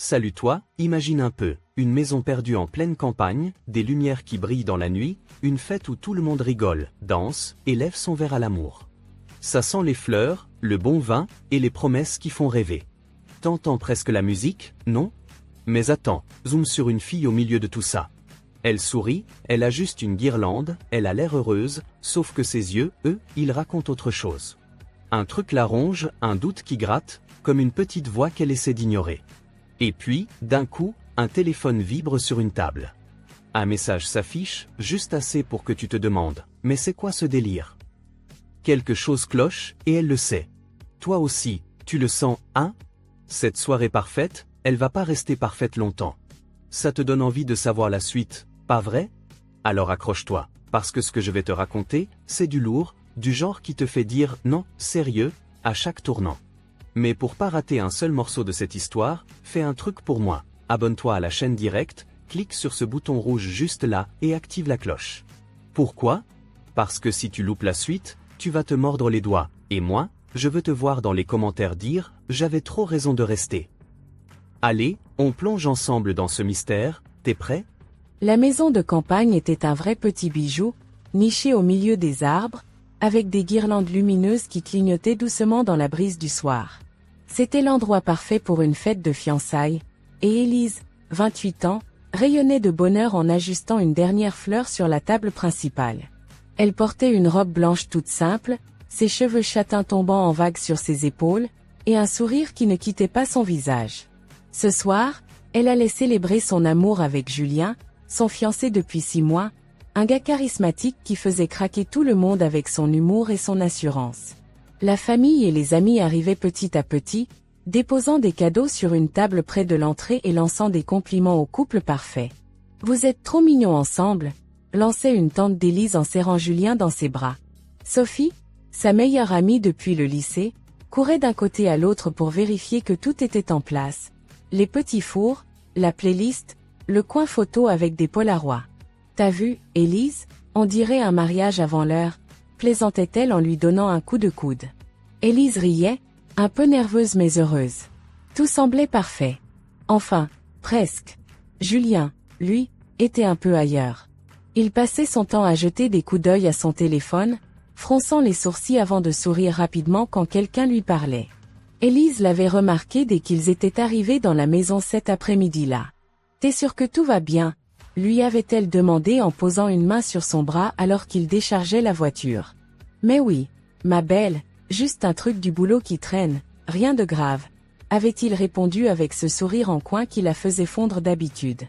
Salut toi, imagine un peu, une maison perdue en pleine campagne, des lumières qui brillent dans la nuit, une fête où tout le monde rigole, danse, et lève son verre à l'amour. Ça sent les fleurs, le bon vin, et les promesses qui font rêver. T'entends presque la musique, non? Mais attends, zoom sur une fille au milieu de tout ça. Elle sourit, elle a juste une guirlande, elle a l'air heureuse, sauf que ses yeux, eux, ils racontent autre chose. Un truc la ronge, un doute qui gratte, comme une petite voix qu'elle essaie d'ignorer. Et puis, d'un coup, un téléphone vibre sur une table. Un message s'affiche, juste assez pour que tu te demandes, mais c'est quoi ce délire? Quelque chose cloche, et elle le sait. Toi aussi, tu le sens, hein? Cette soirée parfaite, elle va pas rester parfaite longtemps. Ça te donne envie de savoir la suite, pas vrai? Alors accroche-toi, parce que ce que je vais te raconter, c'est du lourd, du genre qui te fait dire « non, sérieux » à chaque tournant. Mais pour pas rater un seul morceau de cette histoire, fais un truc pour moi. Abonne-toi à la chaîne directe, clique sur ce bouton rouge juste là et active la cloche. Pourquoi? Parce que si tu loupes la suite, tu vas te mordre les doigts, et moi, je veux te voir dans les commentaires dire « j'avais trop raison de rester ». Allez, on plonge ensemble dans ce mystère, t'es prêt? La maison de campagne était un vrai petit bijou, niché au milieu des arbres, avec des guirlandes lumineuses qui clignotaient doucement dans la brise du soir. C'était l'endroit parfait pour une fête de fiançailles, et Élise, 28 ans, rayonnait de bonheur en ajustant une dernière fleur sur la table principale. Elle portait une robe blanche toute simple, ses cheveux châtains tombant en vagues sur ses épaules, et un sourire qui ne quittait pas son visage. Ce soir, elle allait célébrer son amour avec Julien, son fiancé depuis 6 mois, un gars charismatique qui faisait craquer tout le monde avec son humour et son assurance. La famille et les amis arrivaient petit à petit, déposant des cadeaux sur une table près de l'entrée et lançant des compliments au couple parfait. « Vous êtes trop mignons ensemble », lançait une tante d'Élise en serrant Julien dans ses bras. Sophie, sa meilleure amie depuis le lycée, courait d'un côté à l'autre pour vérifier que tout était en place. Les petits fours, la playlist, le coin photo avec des polaroids. « T'as vu, Élise, on dirait un mariage avant l'heure », plaisantait-elle en lui donnant un coup de coude. Élise riait, un peu nerveuse mais heureuse. Tout semblait parfait. Enfin, presque. Julien, lui, était un peu ailleurs. Il passait son temps à jeter des coups d'œil à son téléphone, fronçant les sourcils avant de sourire rapidement quand quelqu'un lui parlait. Élise l'avait remarqué dès qu'ils étaient arrivés dans la maison cet après-midi-là. « T'es sûr que tout va bien ?» lui avait-elle demandé en posant une main sur son bras alors qu'il déchargeait la voiture. « Mais oui, ma belle, juste un truc du boulot qui traîne, rien de grave », avait-il répondu avec ce sourire en coin qui la faisait fondre d'habitude.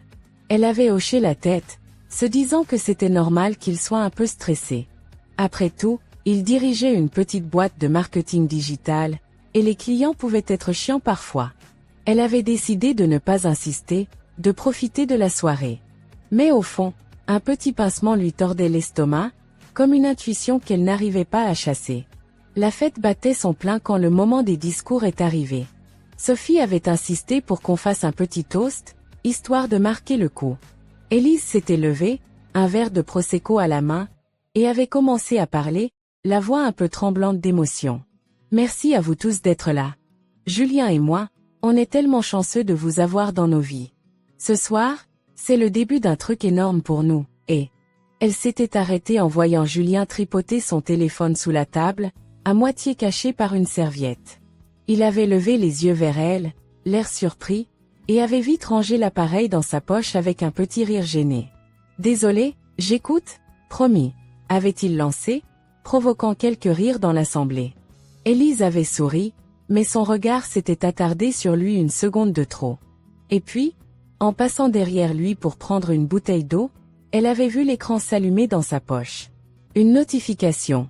Elle avait hoché la tête, se disant que c'était normal qu'il soit un peu stressé. Après tout, il dirigeait une petite boîte de marketing digital, et les clients pouvaient être chiants parfois. Elle avait décidé de ne pas insister, de profiter de la soirée. Mais au fond, un petit pincement lui tordait l'estomac, comme une intuition qu'elle n'arrivait pas à chasser. La fête battait son plein quand le moment des discours est arrivé. Sophie avait insisté pour qu'on fasse un petit toast, histoire de marquer le coup. Élise s'était levée, un verre de prosecco à la main, et avait commencé à parler, la voix un peu tremblante d'émotion. « Merci à vous tous d'être là. Julien et moi, on est tellement chanceux de vous avoir dans nos vies. Ce soir, c'est le début d'un truc énorme pour nous, et... » Elle s'était arrêtée en voyant Julien tripoter son téléphone sous la table, à moitié caché par une serviette. Il avait levé les yeux vers elle, l'air surpris, et avait vite rangé l'appareil dans sa poche avec un petit rire gêné. « Désolé, j'écoute, promis », avait-il lancé, provoquant quelques rires dans l'assemblée. Élise avait souri, mais son regard s'était attardé sur lui une seconde de trop. Et puis, en passant derrière lui pour prendre une bouteille d'eau, elle avait vu l'écran s'allumer dans sa poche. Une notification.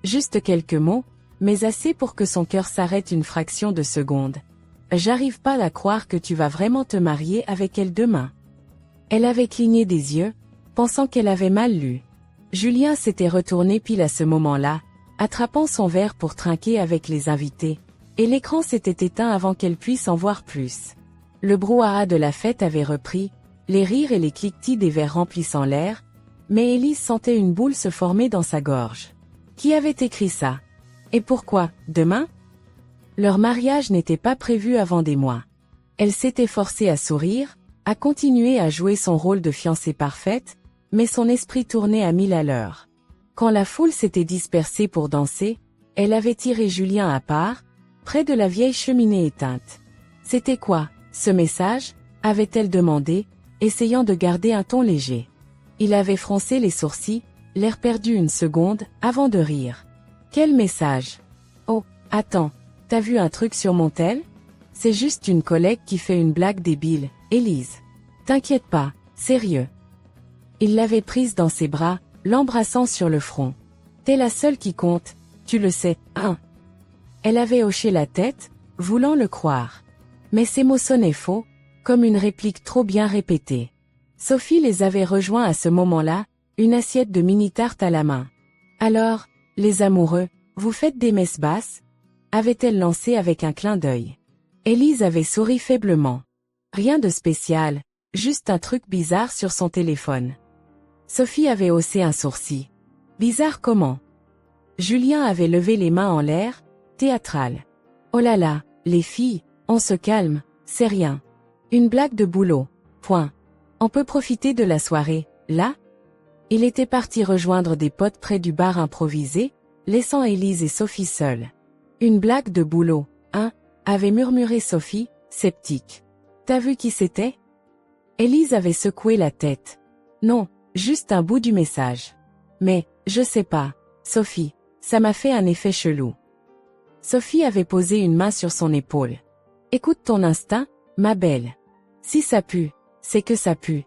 Juste quelques mots, mais assez pour que son cœur s'arrête une fraction de seconde. « J'arrive pas à croire que tu vas vraiment te marier avec elle demain. » Elle avait cligné des yeux, pensant qu'elle avait mal lu. Julien s'était retourné pile à ce moment-là, attrapant son verre pour trinquer avec les invités, et l'écran s'était éteint avant qu'elle puisse en voir plus. Le brouhaha de la fête avait repris, les rires et les cliquetis des verres remplissant l'air, mais Élise sentait une boule se former dans sa gorge. Qui avait écrit ça? Et pourquoi, demain? Leur mariage n'était pas prévu avant des mois. Elle s'était forcée à sourire, à continuer à jouer son rôle de fiancée parfaite, mais son esprit tournait à 1000 à l'heure. Quand la foule s'était dispersée pour danser, elle avait tiré Julien à part, près de la vieille cheminée éteinte. C'était quoi, ce message? Avait-elle demandé, essayant de garder un ton léger. Il avait froncé les sourcils, l'air perdu une seconde, avant de rire. Quel message? Oh, attends, t'as vu un truc sur mon tel? C'est juste une collègue qui fait une blague débile, Élise. T'inquiète pas, sérieux. Il l'avait prise dans ses bras, l'embrassant sur le front. T'es la seule qui compte, tu le sais, hein? Elle avait hoché la tête, voulant le croire. Mais ces mots sonnaient faux, comme une réplique trop bien répétée. Sophie les avait rejoints à ce moment-là, une assiette de mini-tarte à la main. Alors, les amoureux, vous faites des messes basses? Avait-elle lancé avec un clin d'œil. Élise avait souri faiblement. Rien de spécial, juste un truc bizarre sur son téléphone. Sophie avait haussé un sourcil. Bizarre comment? Julien avait levé les mains en l'air, théâtral. Oh là là, les filles, on se calme, c'est rien. Une blague de boulot, point. On peut profiter de la soirée, là? Il était parti rejoindre des potes près du bar improvisé, laissant Élise et Sophie seules. Une blague de boulot, hein? Avait murmuré Sophie, sceptique. T'as vu qui c'était? Élise avait secoué la tête. Non, juste un bout du message. Mais, je sais pas, Sophie, ça m'a fait un effet chelou. Sophie avait posé une main sur son épaule. Écoute ton instinct, ma belle. Si ça pue, c'est que ça pue.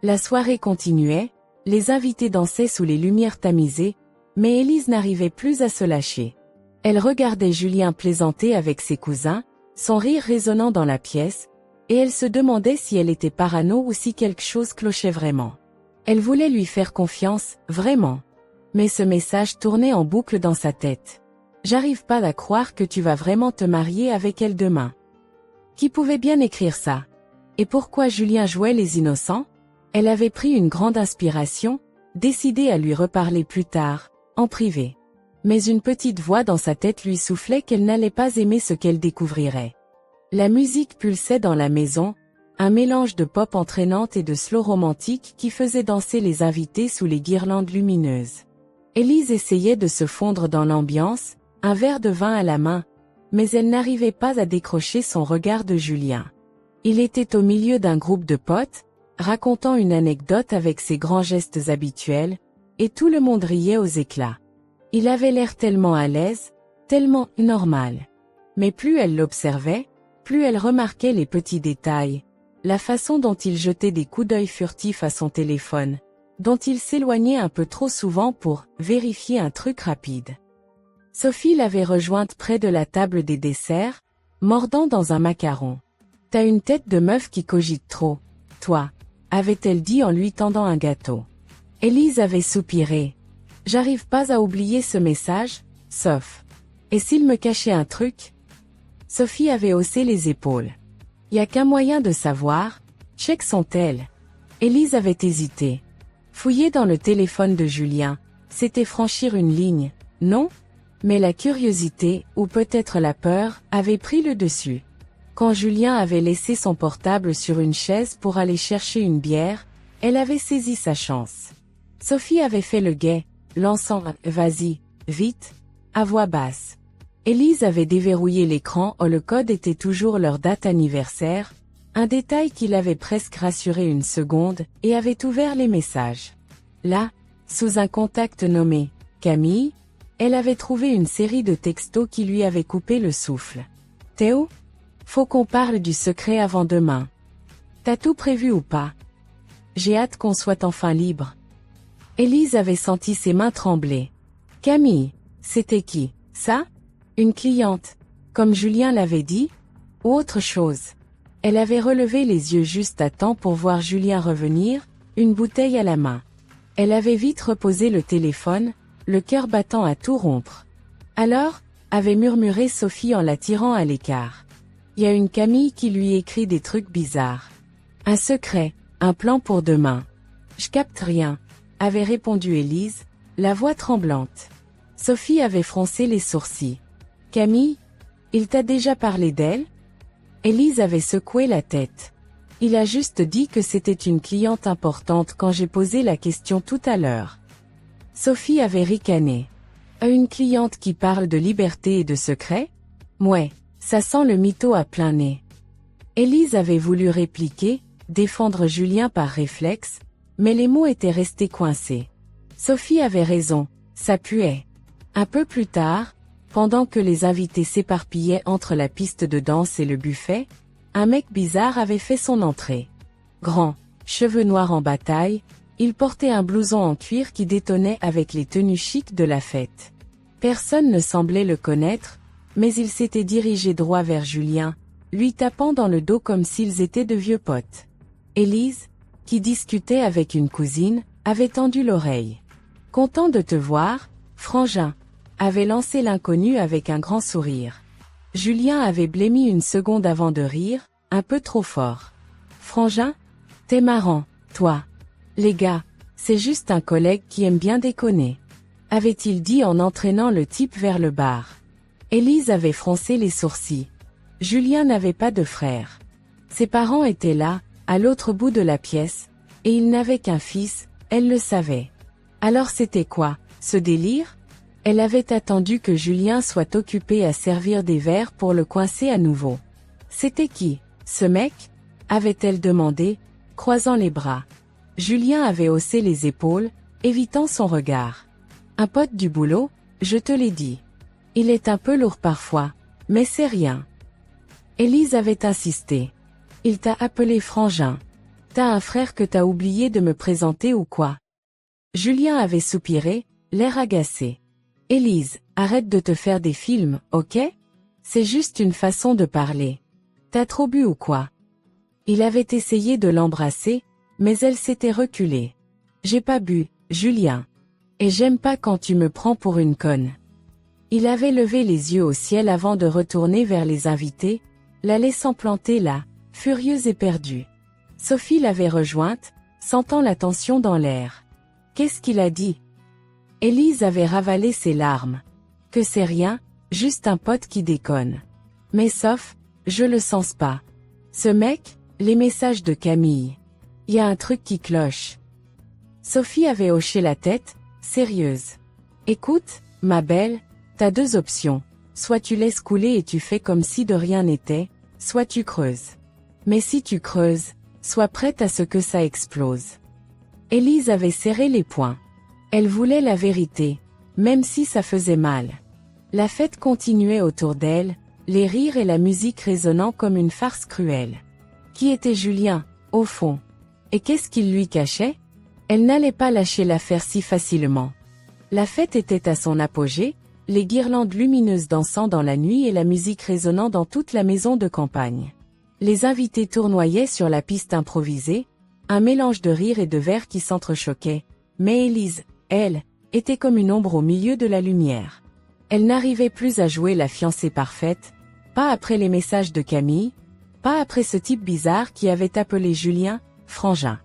La soirée continuait, les invités dansaient sous les lumières tamisées, mais Élise n'arrivait plus à se lâcher. Elle regardait Julien plaisanter avec ses cousins, son rire résonnant dans la pièce, et elle se demandait si elle était parano ou si quelque chose clochait vraiment. Elle voulait lui faire confiance, vraiment. Mais ce message tournait en boucle dans sa tête. J'arrive pas à croire que tu vas vraiment te marier avec elle demain. Qui pouvait bien écrire ça? Et pourquoi Julien jouait les innocents? Elle avait pris une grande inspiration, décidée à lui reparler plus tard, en privé. Mais une petite voix dans sa tête lui soufflait qu'elle n'allait pas aimer ce qu'elle découvrirait. La musique pulsait dans la maison, un mélange de pop entraînante et de slow romantique qui faisait danser les invités sous les guirlandes lumineuses. Élise essayait de se fondre dans l'ambiance, un verre de vin à la main, mais elle n'arrivait pas à décrocher son regard de Julien. Il était au milieu d'un groupe de potes, racontant une anecdote avec ses grands gestes habituels, et tout le monde riait aux éclats. Il avait l'air tellement à l'aise, tellement normal. Mais plus elle l'observait, plus elle remarquait les petits détails, la façon dont il jetait des coups d'œil furtifs à son téléphone, dont il s'éloignait un peu trop souvent pour vérifier un truc rapide. Sophie l'avait rejointe près de la table des desserts, mordant dans un macaron. « T'as une tête de meuf qui cogite trop, toi », avait-elle dit en lui tendant un gâteau. Élise avait soupiré. « J'arrive pas à oublier ce message, sauf. Et s'il me cachait un truc ?» Sophie avait haussé les épaules. « Y a qu'un moyen de savoir, check son tel. » Élise avait hésité. Fouiller dans le téléphone de Julien, c'était franchir une ligne, non? Mais la curiosité, ou peut-être la peur, avait pris le dessus. Quand Julien avait laissé son portable sur une chaise pour aller chercher une bière, elle avait saisi sa chance. Sophie avait fait le guet, lançant un « vas-y, vite » à voix basse. Élise avait déverrouillé l'écran, le code était toujours leur date anniversaire, un détail qui l'avait presque rassuré une seconde, et avait ouvert les messages. Là, sous un contact nommé « Camille », elle avait trouvé une série de textos qui lui avaient coupé le souffle. « Théo ? Faut qu'on parle du secret avant demain. T'as tout prévu ou pas? J'ai hâte qu'on soit enfin libre. » Élise avait senti ses mains trembler. « Camille, c'était qui, ça? Une cliente, comme Julien l'avait dit? Ou autre chose ?» Elle avait relevé les yeux juste à temps pour voir Julien revenir, une bouteille à la main. Elle avait vite reposé le téléphone, le cœur battant à tout rompre. « Alors ?» avait murmuré Sophie en la tirant à l'écart. « Y a une Camille qui lui écrit des trucs bizarres. Un secret, un plan pour demain. Je capte rien », avait répondu Élise, la voix tremblante. Sophie avait froncé les sourcils. « Camille? Il t'a déjà parlé d'elle ?» Élise avait secoué la tête. Il a juste dit que c'était une cliente importante quand j'ai posé la question tout à l'heure. Sophie avait ricané. Une cliente qui parle de liberté et de secret? Mouais, ça sent le mytho à plein nez. Élise avait voulu répliquer, défendre Julien par réflexe, mais les mots étaient restés coincés. Sophie avait raison, ça puait. Un peu plus tard, pendant que les invités s'éparpillaient entre la piste de danse et le buffet, un mec bizarre avait fait son entrée. Grand, cheveux noirs en bataille, il portait un blouson en cuir qui détonnait avec les tenues chics de la fête. Personne ne semblait le connaître, mais il s'était dirigé droit vers Julien, lui tapant dans le dos comme s'ils étaient de vieux potes. Élise, qui discutait avec une cousine, avait tendu l'oreille. « Content de te voir, frangin », avait lancé l'inconnu avec un grand sourire. Julien avait blêmi une seconde avant de rire, un peu trop fort. « Frangin? T'es marrant, toi. Les gars, c'est juste un collègue qui aime bien déconner. » avait-il dit en entraînant le type vers le bar. Élise avait froncé les sourcils. Julien n'avait pas de frère. Ses parents étaient là, à l'autre bout de la pièce, et il n'avait qu'un fils, elle le savait. Alors c'était quoi, ce délire? Elle avait attendu que Julien soit occupé à servir des verres pour le coincer à nouveau. C'était qui, ce mec? Avait-elle demandé, croisant les bras. Julien avait haussé les épaules, évitant son regard. Un pote du boulot, je te l'ai dit. Il est un peu lourd parfois, mais c'est rien. Élise avait insisté. Il t'a appelé frangin. T'as un frère que t'as oublié de me présenter ou quoi? Julien avait soupiré, l'air agacé. Élise, arrête de te faire des films, ok? C'est juste une façon de parler. T'as trop bu ou quoi? Il avait essayé de l'embrasser, mais elle s'était reculée. J'ai pas bu, Julien. Et j'aime pas quand tu me prends pour une conne. Il avait levé les yeux au ciel avant de retourner vers les invités, la laissant planter là, furieuse et perdue. Sophie l'avait rejointe, sentant la tension dans l'air. Qu'est-ce qu'il a dit? Élise avait ravalé ses larmes. Que c'est rien, juste un pote qui déconne. Mais sauf, je le sens pas. Ce mec, les messages de Camille. Y a un truc qui cloche. Sophie avait hoché la tête, sérieuse. Écoute, ma belle, t'as deux options. Soit tu laisses couler et tu fais comme si de rien n'était, soit tu creuses. Mais si tu creuses, sois prête à ce que ça explose. Élise avait serré les poings. Elle voulait la vérité, même si ça faisait mal. La fête continuait autour d'elle, les rires et la musique résonnant comme une farce cruelle. Qui était Julien, au fond? Et qu'est-ce qu'il lui cachait? Elle n'allait pas lâcher l'affaire si facilement. La fête était à son apogée, les guirlandes lumineuses dansant dans la nuit et la musique résonnant dans toute la maison de campagne. Les invités tournoyaient sur la piste improvisée, un mélange de rires et de verres qui s'entrechoquaient, mais Élise, elle, était comme une ombre au milieu de la lumière. Elle n'arrivait plus à jouer la fiancée parfaite, pas après les messages de Camille, pas après ce type bizarre qui avait appelé Julien, frangin.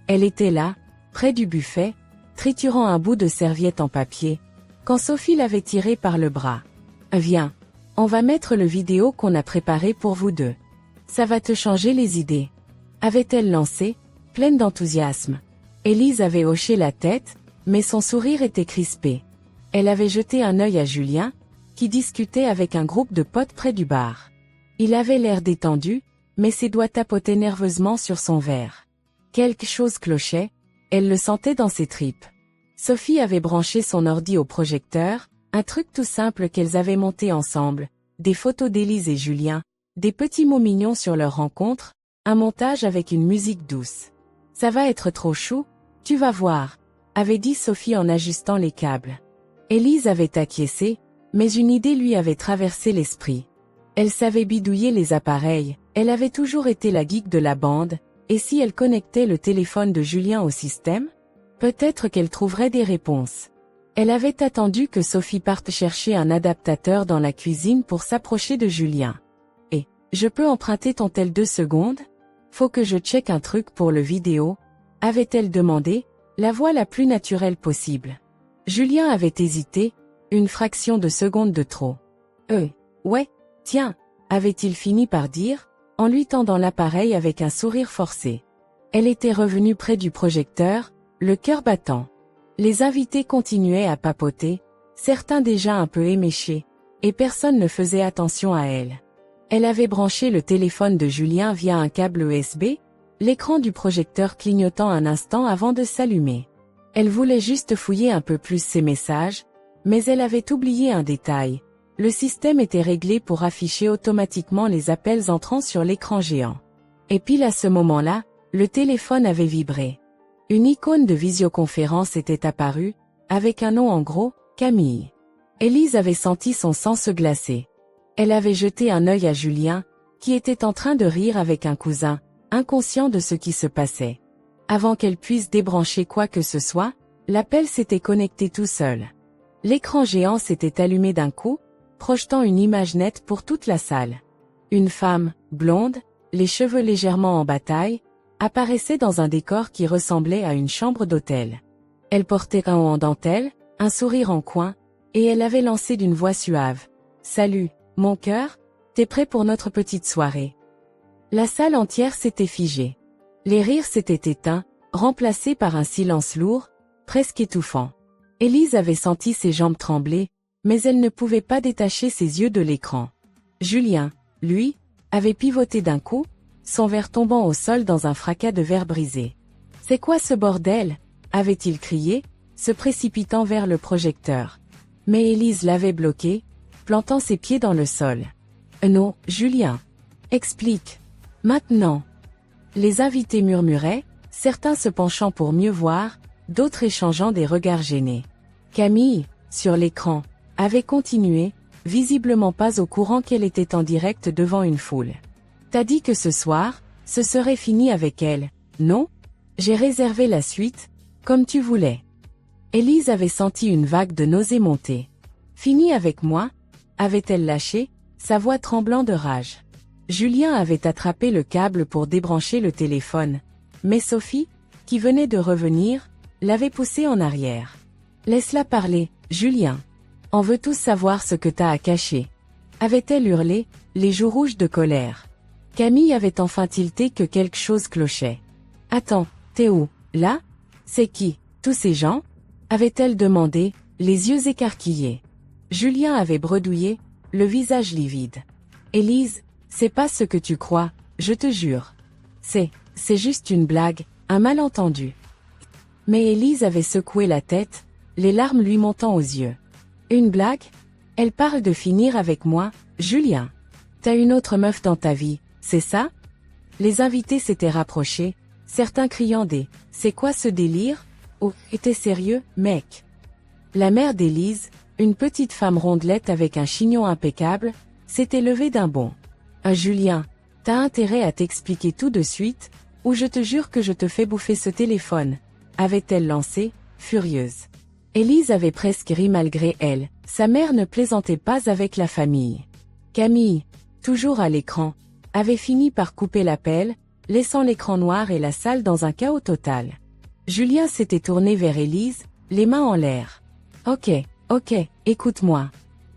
Elle était là, près du buffet, triturant un bout de serviette en papier, quand Sophie l'avait tirée par le bras. « Viens, on va mettre le vidéo qu'on a préparé pour vous deux. Ça va te changer les idées. » avait-elle lancé, pleine d'enthousiasme. Élise avait hoché la tête, mais son sourire était crispé. Elle avait jeté un œil à Julien, qui discutait avec un groupe de potes près du bar. Il avait l'air détendu, mais ses doigts tapotaient nerveusement sur son verre. Quelque chose clochait, elle le sentait dans ses tripes. Sophie avait branché son ordi au projecteur, un truc tout simple qu'elles avaient monté ensemble, des photos d'Élise et Julien, des petits mots mignons sur leur rencontre, un montage avec une musique douce. « Ça va être trop chou, tu vas voir », avait dit Sophie en ajustant les câbles. Élise avait acquiescé, mais une idée lui avait traversé l'esprit. Elle savait bidouiller les appareils, elle avait toujours été la geek de la bande, et si elle connectait le téléphone de Julien au système? Peut-être qu'elle trouverait des réponses. Elle avait attendu que Sophie parte chercher un adaptateur dans la cuisine pour s'approcher de Julien. « Et, je peux emprunter ton tel 2 secondes? Faut que je check un truc pour le vidéo ?» avait-elle demandé, la voix la plus naturelle possible. Julien avait hésité, une fraction de seconde de trop. Ouais, tiens, avait-il fini par dire, en lui tendant l'appareil avec un sourire forcé. Elle était revenue près du projecteur, le cœur battant. Les invités continuaient à papoter, certains déjà un peu éméchés, et personne ne faisait attention à elle. Elle avait branché le téléphone de Julien via un câble USB, l'écran du projecteur clignotant un instant avant de s'allumer. Elle voulait juste fouiller un peu plus ses messages, mais elle avait oublié un détail. Le système était réglé pour afficher automatiquement les appels entrant sur l'écran géant. Et pile à ce moment-là, le téléphone avait vibré. Une icône de visioconférence était apparue, avec un nom en gros, Camille. Élise avait senti son sang se glacer. Elle avait jeté un œil à Julien, qui était en train de rire avec un cousin, inconscient de ce qui se passait. Avant qu'elle puisse débrancher quoi que ce soit, l'appel s'était connecté tout seul. L'écran géant s'était allumé d'un coup, projetant une image nette pour toute la salle. Une femme, blonde, les cheveux légèrement en bataille, apparaissait dans un décor qui ressemblait à une chambre d'hôtel. Elle portait un haut en dentelle, un sourire en coin, et elle avait lancé d'une voix suave. « Salut, mon cœur, t'es prêt pour notre petite soirée ?» La salle entière s'était figée. Les rires s'étaient éteints, remplacés par un silence lourd, presque étouffant. Élise avait senti ses jambes trembler, mais elle ne pouvait pas détacher ses yeux de l'écran. Julien, lui, avait pivoté d'un coup, son verre tombant au sol dans un fracas de verre brisé. « C'est quoi ce bordel ?» avait-il crié, se précipitant vers le projecteur. Mais Élise l'avait bloqué, plantant ses pieds dans le sol. « Non, Julien. Explique. Maintenant. » Les invités murmuraient, certains se penchant pour mieux voir, d'autres échangeant des regards gênés. Camille, sur l'écran, avait continué, visiblement pas au courant qu'elle était en direct devant une foule. « T'as dit que ce soir, ce serait fini avec elle, non ? J'ai réservé la suite, comme tu voulais. » Élise avait senti une vague de nausées monter. « Fini avec moi ?» avait-elle lâché, sa voix tremblant de rage. Julien avait attrapé le câble pour débrancher le téléphone, mais Sophie, qui venait de revenir, l'avait poussé en arrière. « Laisse-la parler, Julien. On veut tous savoir ce que t'as à cacher. » avait-elle hurlé, les joues rouges de colère. Camille avait enfin tilté que quelque chose clochait. « Attends, t'es où, là ? C'est qui, tous ces gens ?» avait-elle demandé, les yeux écarquillés. Julien avait bredouillé, le visage livide. « Élise, c'est pas ce que tu crois, je te jure. C'est juste une blague, un malentendu. » Mais Élise avait secoué la tête, les larmes lui montant aux yeux. « Une blague ? Elle parle de finir avec moi, Julien. T'as une autre meuf dans ta vie, c'est ça ?» Les invités s'étaient rapprochés, certains criant des « C'est quoi ce délire ?» ou « T'es sérieux, mec ?» La mère d'Élise, une petite femme rondelette avec un chignon impeccable, s'était levée d'un bond. « Julien, t'as intérêt à t'expliquer tout de suite, ou je te jure que je te fais bouffer ce téléphone », avait-elle lancé, furieuse. Élise avait presque ri malgré elle, sa mère ne plaisantait pas avec la famille. Camille, toujours à l'écran, avait fini par couper l'appel, laissant l'écran noir et la salle dans un chaos total. Julien s'était tourné vers Élise, les mains en l'air. « Ok, écoute-moi.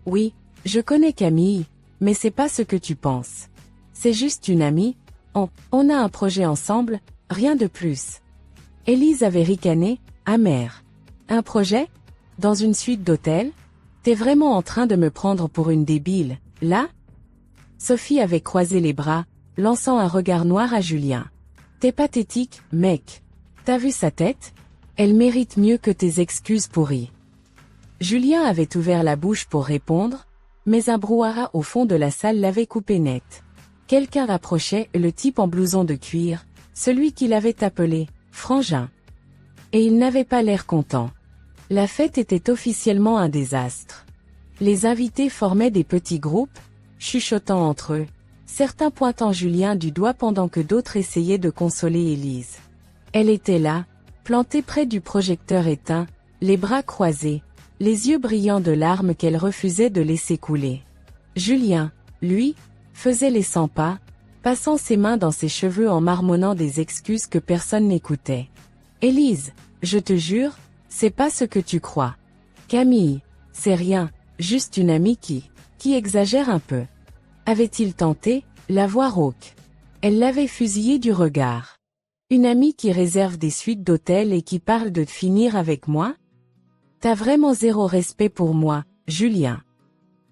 Oui, je connais Camille, mais c'est pas ce que tu penses. C'est juste une amie, on a un projet ensemble, rien de plus. » Élise avait ricané, amère. « Un projet ? Dans une suite d'hôtels ? T'es vraiment en train de me prendre pour une débile, là ?» Sophie avait croisé les bras, lançant un regard noir à Julien. « T'es pathétique, mec. T'as vu sa tête ? Elle mérite mieux que tes excuses pourries. » Julien avait ouvert la bouche pour répondre, mais un brouhaha au fond de la salle l'avait coupé net. Quelqu'un approchait, le type en blouson de cuir, celui qu'il avait appelé « Frangin ». Et il n'avait pas l'air content. La fête était officiellement un désastre. Les invités formaient des petits groupes, chuchotant entre eux, certains pointant Julien du doigt pendant que d'autres essayaient de consoler Élise. Elle était là, plantée près du projecteur éteint, les bras croisés, les yeux brillants de larmes qu'elle refusait de laisser couler. Julien, lui, faisait les 100 pas, passant ses mains dans ses cheveux en marmonnant des excuses que personne n'écoutait. « Élise, je te jure, c'est pas ce que tu crois. Camille, c'est rien, juste une amie qui exagère un peu. » Avait-il tenté, la voix rauque. Elle l'avait fusillé du regard. Une amie qui réserve des suites d'hôtel et qui parle de finir avec moi? T'as vraiment zéro respect pour moi, Julien.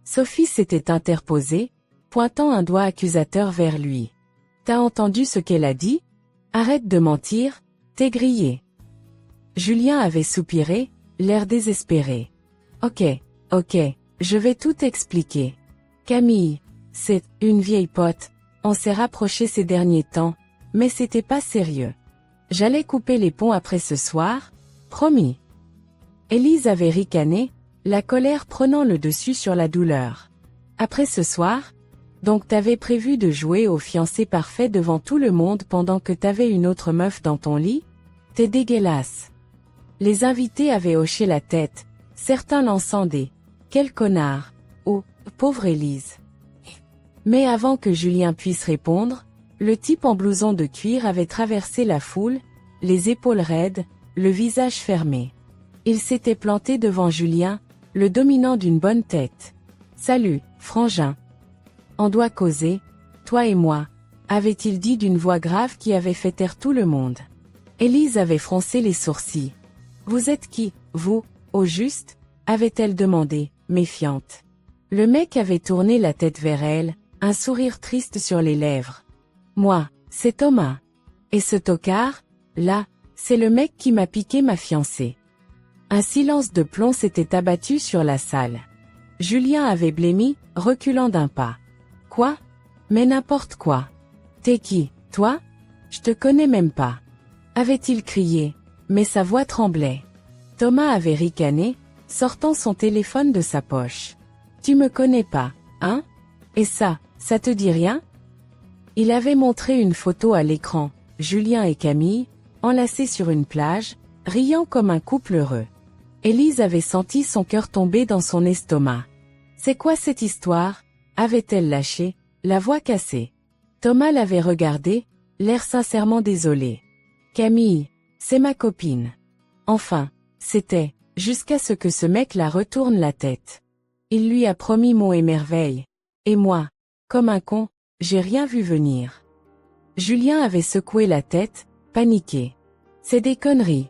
Sophie s'était interposée, pointant un doigt accusateur vers lui. T'as entendu ce qu'elle a dit? Arrête de mentir, t'es grillé. Julien avait soupiré, l'air désespéré. Ok, je vais tout expliquer. Camille, c'est une vieille pote, on s'est rapprochés ces derniers temps, mais c'était pas sérieux. J'allais couper les ponts après ce soir, promis. Élise avait ricané, la colère prenant le dessus sur la douleur. Après ce soir? Donc t'avais prévu de jouer au fiancé parfait devant tout le monde pendant que t'avais une autre meuf dans ton lit? T'es dégueulasse. Les invités avaient hoché la tête, certains lançant des « Quel connard !» ou « Pauvre Élise !» Mais avant que Julien puisse répondre, le type en blouson de cuir avait traversé la foule, les épaules raides, le visage fermé. Il s'était planté devant Julien, le dominant d'une bonne tête. « Salut, frangin. On doit causer, toi et moi, » avait-il dit d'une voix grave qui avait fait taire tout le monde. Élise avait froncé les sourcils. « Vous êtes qui, vous, au juste ?» avait-elle demandé, méfiante. Le mec avait tourné la tête vers elle, un sourire triste sur les lèvres. « Moi, c'est Thomas. Et ce tocard, là, c'est le mec qui m'a piqué ma fiancée. » Un silence de plomb s'était abattu sur la salle. Julien avait blêmi, reculant d'un pas. « Quoi? Mais n'importe quoi. T'es qui, toi? Je te connais même pas. » avait-il crié, mais sa voix tremblait. Thomas avait ricané, sortant son téléphone de sa poche. « Tu me connais pas, hein? Et ça te dit rien ?» Il avait montré une photo à l'écran, Julien et Camille, enlacés sur une plage, riant comme un couple heureux. Élise avait senti son cœur tomber dans son estomac. « C'est quoi cette histoire ?» avait-elle lâché, la voix cassée. Thomas l'avait regardé, l'air sincèrement désolé. « Camille, c'est ma copine. » Enfin, c'était, jusqu'à ce que ce mec la retourne la tête. Il lui a promis monts et merveilles. Et moi, comme un con, j'ai rien vu venir. Julien avait secoué la tête, paniqué. « C'est des conneries.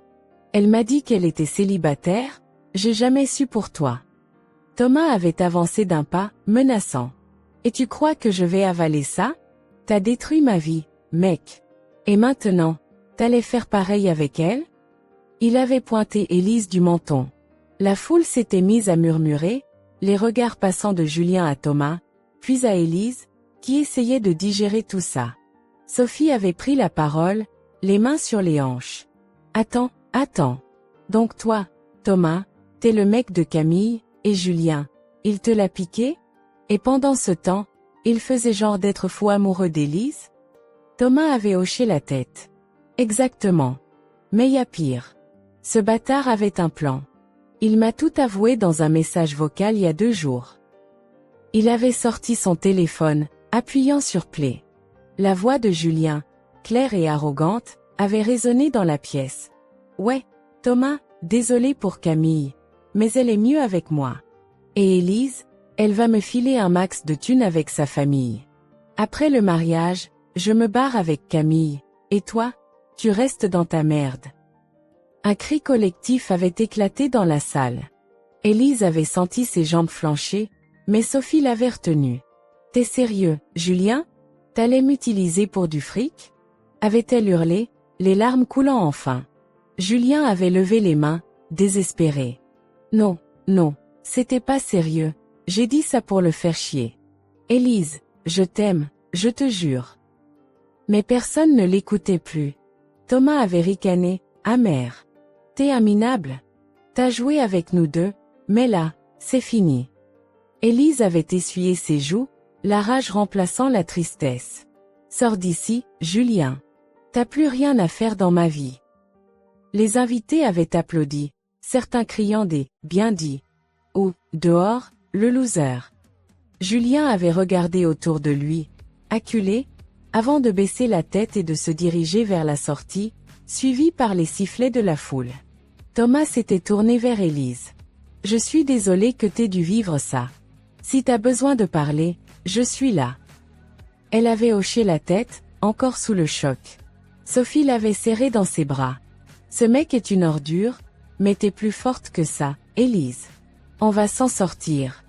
Elle m'a dit qu'elle était célibataire, j'ai jamais su pour toi. » Thomas avait avancé d'un pas, menaçant. « Et tu crois que je vais avaler ça? T'as détruit ma vie, mec. Et maintenant, t'allais faire pareil avec elle? » Il avait pointé Élise du menton. La foule s'était mise à murmurer, les regards passant de Julien à Thomas, puis à Élise, qui essayait de digérer tout ça. Sophie avait pris la parole, les mains sur les hanches. « Attends. Donc toi, Thomas, t'es le mec de Camille, et Julien, il te l'a piqué? Et pendant ce temps, il faisait genre d'être fou amoureux d'Élise? » Thomas avait hoché la tête. « Exactement. Mais y a pire. Ce bâtard avait un plan. Il m'a tout avoué dans un message vocal il y a 2 jours. » Il avait sorti son téléphone, appuyant sur play. La voix de Julien, claire et arrogante, avait résonné dans la pièce. « Ouais, Thomas, désolé pour Camille, mais elle est mieux avec moi. Et Élise, elle va me filer un max de thunes avec sa famille. Après le mariage, je me barre avec Camille, et toi, tu restes dans ta merde. » Un cri collectif avait éclaté dans la salle. Élise avait senti ses jambes flancher, mais Sophie l'avait retenue. « T'es sérieux, Julien? T'allais m'utiliser pour du fric ?» avait-elle hurlé, les larmes coulant enfin. Julien avait levé les mains, désespéré. « Non, c'était pas sérieux, j'ai dit ça pour le faire chier. Élise, je t'aime, je te jure. » Mais personne ne l'écoutait plus. Thomas avait ricané, amer. « T'es un minable. T'as joué avec nous deux, mais là, c'est fini. » Élise avait essuyé ses joues, la rage remplaçant la tristesse. « Sors d'ici, Julien. T'as plus rien à faire dans ma vie. » Les invités avaient applaudi, certains criant des « bien dit » ou « dehors, le loser ». Julien avait regardé autour de lui, acculé, avant de baisser la tête et de se diriger vers la sortie, suivi par les sifflets de la foule. Thomas s'était tourné vers Élise. « Je suis désolé que t'aies dû vivre ça. Si t'as besoin de parler, Je suis là. Elle avait hoché la tête, encore sous le choc. Sophie l'avait serré dans ses bras. Ce mec est une ordure, mais t'es plus forte que ça, Élise. On va s'en sortir.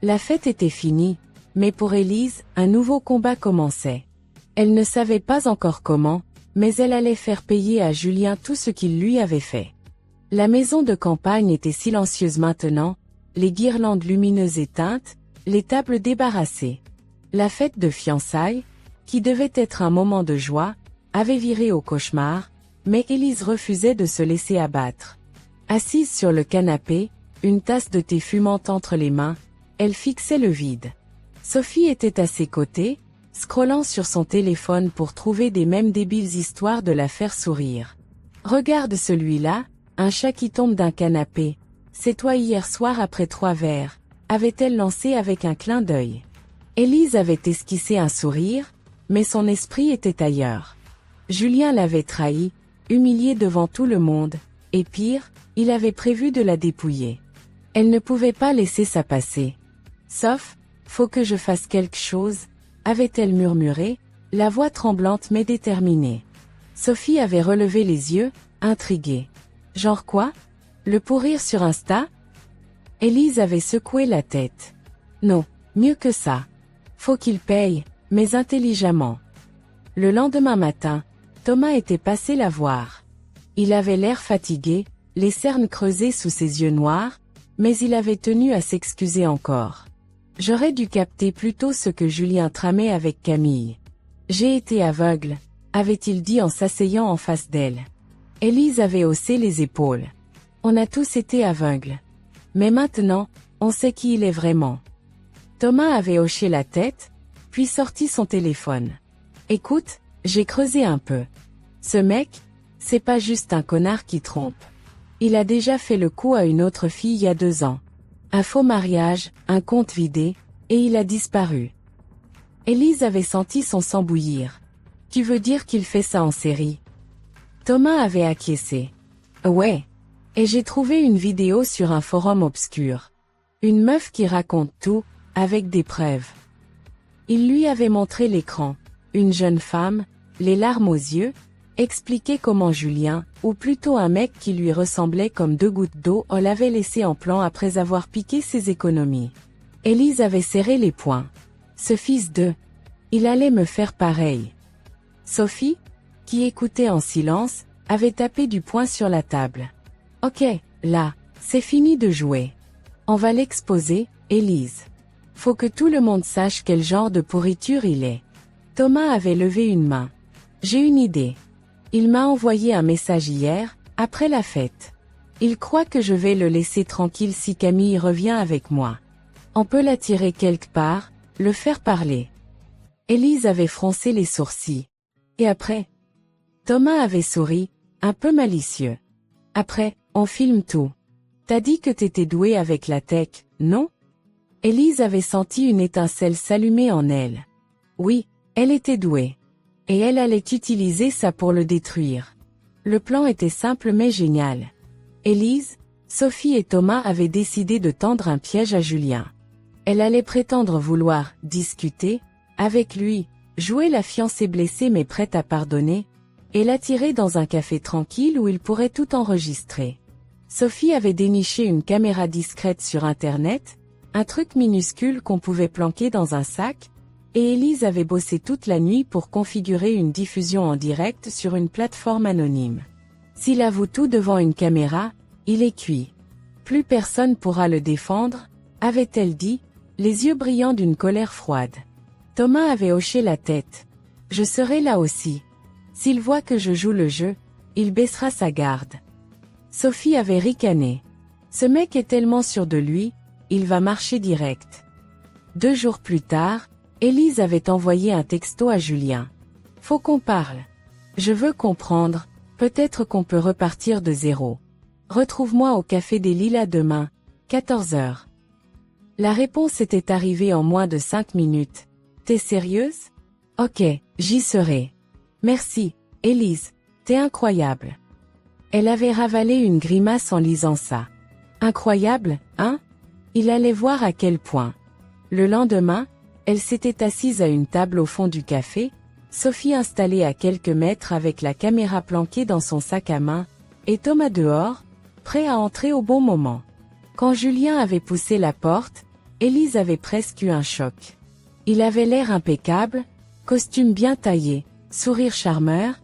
La fête était finie, mais pour Élise, un nouveau combat commençait. Elle ne savait pas encore comment, mais elle allait faire payer à Julien tout ce qu'il lui avait fait. La maison de campagne était silencieuse maintenant, les guirlandes lumineuses éteintes, les tables débarrassées. La fête de fiançailles, qui devait être un moment de joie, avait viré au cauchemar, mais Élise refusait de se laisser abattre. Assise sur le canapé, une tasse de thé fumante entre les mains, elle fixait le vide. Sophie était à ses côtés, scrollant sur son téléphone pour trouver des mèmes débiles histoires de la faire sourire. Regarde celui-là, un chat qui tombe d'un canapé. C'est toi hier soir après 3 verres, avait-elle lancé avec un clin d'œil. Élise avait esquissé un sourire, mais son esprit était ailleurs. Julien l'avait trahi, humilié devant tout le monde, et pire, il avait prévu de la dépouiller. Elle ne pouvait pas laisser ça passer. Sauf, faut que je fasse quelque chose, avait-elle murmuré, la voix tremblante mais déterminée. Sophie avait relevé les yeux, intriguée. Genre quoi? Le pourrir sur Insta? Élise avait secoué la tête. Non, mieux que ça. Faut qu'il paye, mais intelligemment. Le lendemain matin, Thomas était passé la voir. Il avait l'air fatigué, les cernes creusées sous ses yeux noirs, mais il avait tenu à s'excuser encore. J'aurais dû capter plus tôt ce que Julien tramait avec Camille. J'ai été aveugle, avait-il dit en s'asseyant en face d'elle. Élise avait haussé les épaules. On a tous été aveugles. Mais maintenant, on sait qui il est vraiment. Thomas avait hoché la tête, puis sorti son téléphone. Écoute, j'ai creusé un peu. Ce mec, c'est pas juste un connard qui trompe. Il a déjà fait le coup à une autre fille il y a 2 ans. Un faux mariage, un compte vidé, et il a disparu. Élise avait senti son sang bouillir. Tu veux dire qu'il fait ça en série? Thomas avait acquiescé. Ouais. Et j'ai trouvé une vidéo sur un forum obscur. Une meuf qui raconte tout, avec des preuves. Il lui avait montré l'écran. Une jeune femme, les larmes aux yeux, expliquait comment Julien, ou plutôt un mec qui lui ressemblait comme 2 gouttes d'eau, l'avait laissé en plan après avoir piqué ses économies. Élise avait serré les poings. Ce fils de... Il allait me faire pareil. Sophie, qui écoutait en silence, avait tapé du poing sur la table. Ok, là, c'est fini de jouer. On va l'exposer, Élise. Faut que tout le monde sache quel genre de pourriture il est. Thomas avait levé une main. J'ai une idée. Il m'a envoyé un message hier, après la fête. Il croit que je vais le laisser tranquille si Camille revient avec moi. On peut l'attirer quelque part, le faire parler. Élise avait froncé les sourcils. Et après? Thomas avait souri, un peu malicieux. Après, on filme tout. T'as dit que t'étais douée avec la tech, non? Élise avait senti une étincelle s'allumer en elle. Oui, elle était douée. Et elle allait utiliser ça pour le détruire. Le plan était simple mais génial. Élise, Sophie et Thomas avaient décidé de tendre un piège à Julien. Elle allait prétendre vouloir discuter avec lui, jouer la fiancée blessée mais prête à pardonner, et l'attirer dans un café tranquille où il pourrait tout enregistrer. Sophie avait déniché une caméra discrète sur Internet, un truc minuscule qu'on pouvait planquer dans un sac, et Élise avait bossé toute la nuit pour configurer une diffusion en direct sur une plateforme anonyme. S'il avoue tout devant une caméra, il est cuit. Plus personne pourra le défendre, avait-elle dit, les yeux brillants d'une colère froide. Thomas avait hoché la tête. Je serai là aussi. S'il voit que je joue le jeu, il baissera sa garde. Sophie avait ricané. Ce mec est tellement sûr de lui, il va marcher direct. 2 jours plus tard, Élise avait envoyé un texto à Julien. Faut qu'on parle. Je veux comprendre, peut-être qu'on peut repartir de zéro. Retrouve-moi au Café des Lilas demain, 14h. La réponse était arrivée en moins de 5 minutes. T'es sérieuse? Ok, j'y serai. Merci, Élise, t'es incroyable. Elle avait ravalé une grimace en lisant ça. Incroyable, hein? Il allait voir à quel point. Le lendemain, Elle s'était assise à une table au fond du café, Sophie installée à quelques mètres avec la caméra planquée dans son sac à main, et Thomas dehors, prêt à entrer au bon moment. Quand Julien avait poussé la porte, Élise avait presque eu un choc. Il avait l'air impeccable, costume bien taillé, sourire charmeur,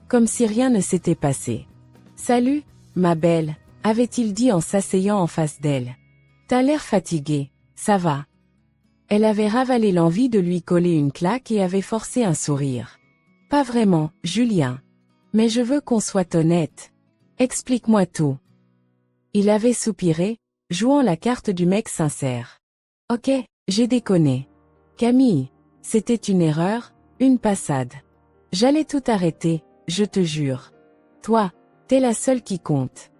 comme si rien ne s'était passé. « Salut, ma belle », avait-il dit en s'asseyant en face d'elle. « T'as l'air fatiguée, ça va ?» Elle avait ravalé l'envie de lui coller une claque et avait forcé un sourire. « Pas vraiment, Julien. Mais je veux qu'on soit honnête. Explique-moi tout. » Il avait soupiré, jouant la carte du mec sincère. « Ok, j'ai déconné. Camille, c'était une erreur, une passade. J'allais tout arrêter, je te jure. Toi, t'es la seule qui compte. »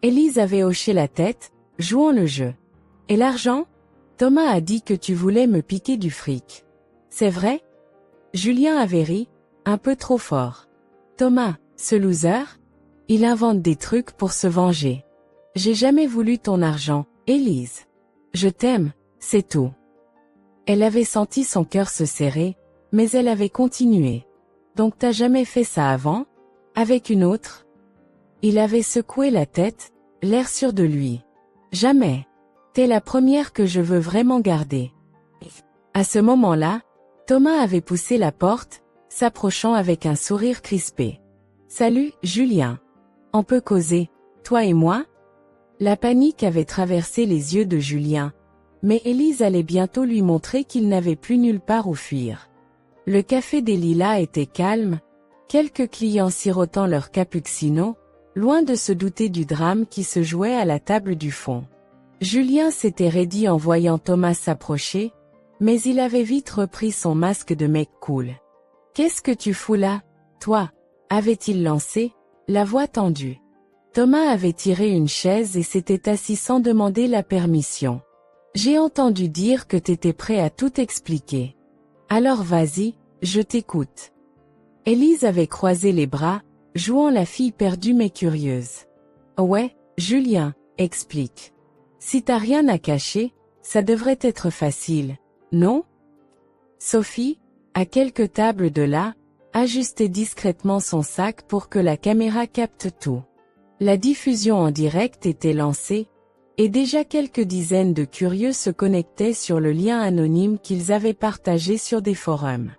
Élise avait hoché la tête, jouant le jeu. « Et l'argent ? Thomas a dit que tu voulais me piquer du fric. C'est vrai ? » Julien avait ri, un peu trop fort. « Thomas, ce loser ? Il invente des trucs pour se venger. J'ai jamais voulu ton argent, Élise. Je t'aime, c'est tout. » Elle avait senti son cœur se serrer, mais elle avait continué. « Donc t'as jamais fait ça avant ? Avec une autre ? » Il avait secoué la tête, l'air sûr de lui. « Jamais. T'es la première que je veux vraiment garder. » À ce moment-là, Thomas avait poussé la porte, s'approchant avec un sourire crispé. « Salut, Julien. On peut causer, toi et moi ?» La panique avait traversé les yeux de Julien, mais Élise allait bientôt lui montrer qu'il n'avait plus nulle part où fuir. Le café des Lilas était calme, quelques clients sirotant leur cappuccino, loin de se douter du drame qui se jouait à la table du fond. Julien s'était raidi en voyant Thomas s'approcher, mais il avait vite repris son masque de mec cool. « Qu'est-ce que tu fous là, toi ?» avait-il lancé, la voix tendue. Thomas avait tiré une chaise et s'était assis sans demander la permission. « J'ai entendu dire que t'étais prêt à tout expliquer. Alors vas-y, je t'écoute. » Élise avait croisé les bras, jouant la fille perdue mais curieuse. « Ouais, Julien, explique. Si t'as rien à cacher, ça devrait être facile, non ?» Sophie, à quelques tables de là, ajustait discrètement son sac pour que la caméra capte tout. La diffusion en direct était lancée, et déjà quelques dizaines de curieux se connectaient sur le lien anonyme qu'ils avaient partagé sur des forums.